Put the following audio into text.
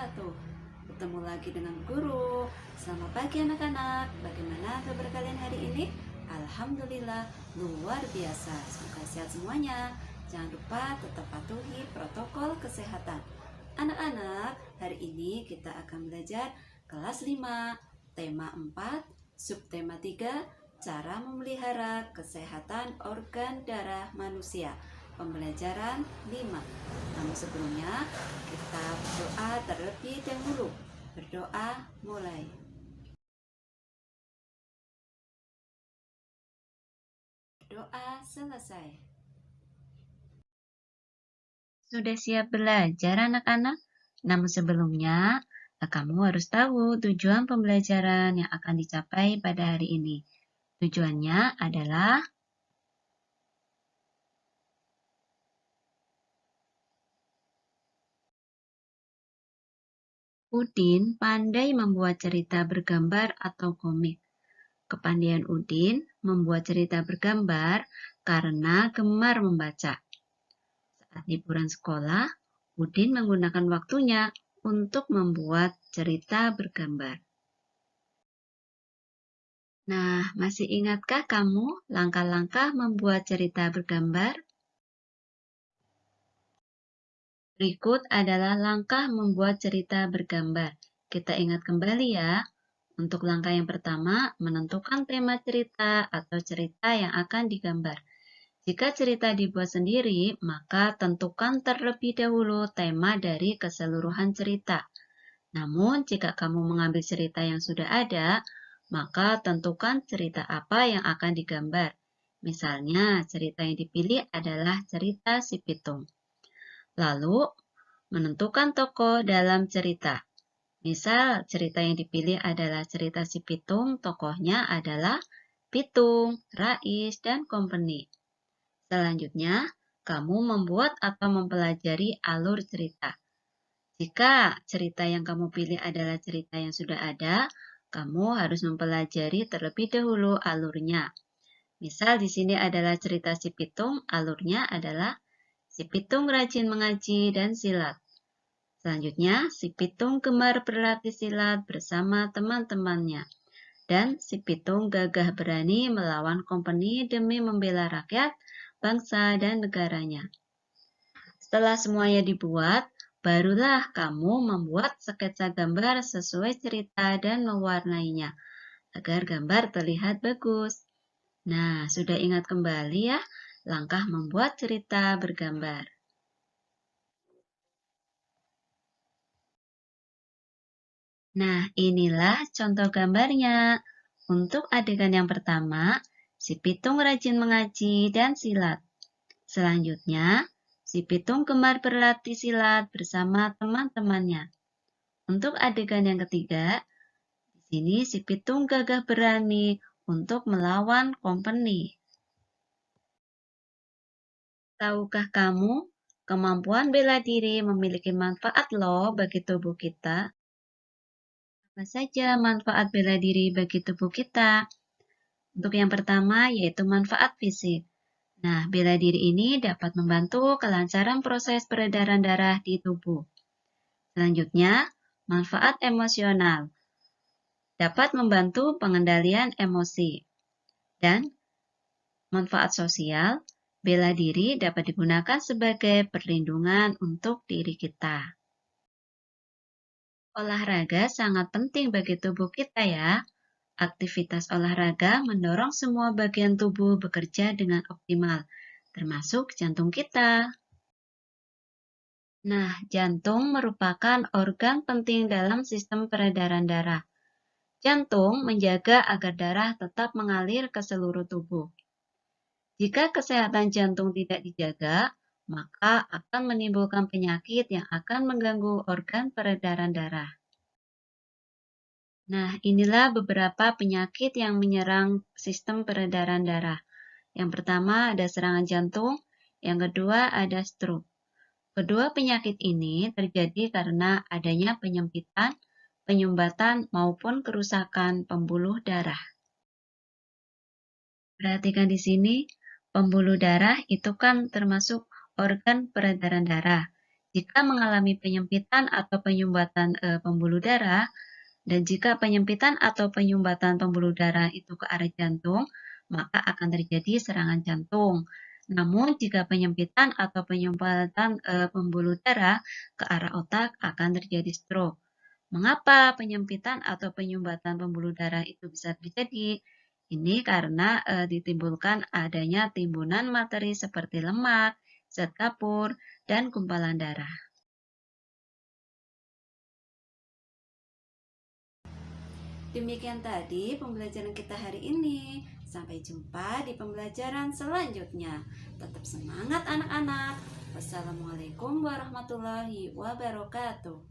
wabarakatuh. Bertemu lagi dengan guru. Selamat pagi anak-anak. Bagaimana kabar kalian hari ini? Alhamdulillah luar biasa. Semoga sehat semuanya. Jangan lupa tetap patuhi protokol kesehatan. Anak-anak, hari ini kita akan belajar kelas 5, tema 4, subtema 3, cara memelihara kesehatan organ darah manusia. Pembelajaran 5. Namun sebelumnya kita berdoa terlebih dahulu. Berdoa mulai. Berdoa selesai. Sudah siap belajar anak-anak? Namun sebelumnya, kamu harus tahu tujuan pembelajaran yang akan dicapai pada hari ini. Tujuannya adalah Udin pandai membuat cerita bergambar atau komik. Kepandaian Udin membuat cerita bergambar karena gemar membaca. Saat liburan sekolah, Udin menggunakan waktunya untuk membuat cerita bergambar. Nah, masih ingatkah kamu langkah-langkah membuat cerita bergambar? Berikut adalah langkah membuat cerita bergambar. Kita ingat kembali ya. Untuk langkah yang pertama, menentukan tema cerita atau cerita yang akan digambar. Jika cerita dibuat sendiri, maka tentukan terlebih dahulu tema dari keseluruhan cerita. Namun, jika kamu mengambil cerita yang sudah ada, maka tentukan cerita apa yang akan digambar. Misalnya, cerita yang dipilih adalah cerita si Pitung. Lalu, menentukan tokoh dalam cerita. Misal, cerita yang dipilih adalah cerita si Pitung, tokohnya adalah Pitung, Rais, dan Company. Selanjutnya, kamu membuat atau mempelajari alur cerita. Jika cerita yang kamu pilih adalah cerita yang sudah ada, kamu harus mempelajari terlebih dahulu alurnya. Misal di sini adalah cerita si Pitung, alurnya adalah si Pitung rajin mengaji dan silat. Selanjutnya, si Pitung gemar berlatih silat bersama teman-temannya. Dan si Pitung gagah berani melawan Company demi membela rakyat, bangsa, dan negaranya. Setelah semuanya dibuat, barulah kamu membuat sketsa gambar sesuai cerita dan mewarnainya, agar gambar terlihat bagus. Nah, sudah ingat kembali ya, langkah membuat cerita bergambar. Nah, inilah contoh gambarnya. Untuk adegan yang pertama, si Pitung rajin mengaji dan silat. Selanjutnya, si Pitung gemar berlatih silat bersama teman-temannya. Untuk adegan yang ketiga, di sini si Pitung gagah berani untuk melawan Company. Tahukah kamu, kemampuan bela diri memiliki manfaat loh bagi tubuh kita? Apa saja manfaat bela diri bagi tubuh kita? Untuk yang pertama yaitu manfaat fisik. Nah, bela diri ini dapat membantu kelancaran proses peredaran darah di tubuh. Selanjutnya, manfaat emosional. Dapat membantu pengendalian emosi. Dan manfaat sosial, bela diri dapat digunakan sebagai perlindungan untuk diri kita. Olahraga sangat penting bagi tubuh kita ya. Aktivitas olahraga mendorong semua bagian tubuh bekerja dengan optimal, termasuk jantung kita. Nah, jantung merupakan organ penting dalam sistem peredaran darah. Jantung menjaga agar darah tetap mengalir ke seluruh tubuh. Jika kesehatan jantung tidak dijaga, maka akan menimbulkan penyakit yang akan mengganggu organ peredaran darah. Nah, inilah beberapa penyakit yang menyerang sistem peredaran darah. Yang pertama ada serangan jantung, yang kedua ada stroke. Kedua penyakit ini terjadi karena adanya penyempitan, penyumbatan, maupun kerusakan pembuluh darah. Perhatikan di sini, pembuluh darah itu kan termasuk organ peredaran darah. Jika mengalami penyempitan atau penyumbatan pembuluh darah, dan jika penyempitan atau penyumbatan pembuluh darah itu ke arah jantung, maka akan terjadi serangan jantung. Namun, jika penyempitan atau penyumbatan pembuluh darah ke arah otak, akan terjadi stroke. Mengapa penyempitan atau penyumbatan pembuluh darah itu bisa terjadi? Ini karena ditimbulkan adanya timbunan materi seperti lemak, zat kapur, dan gumpalan darah. Demikian tadi pembelajaran kita hari ini. Sampai jumpa di pembelajaran selanjutnya. Tetap semangat anak-anak. Wassalamualaikum warahmatullahi wabarakatuh.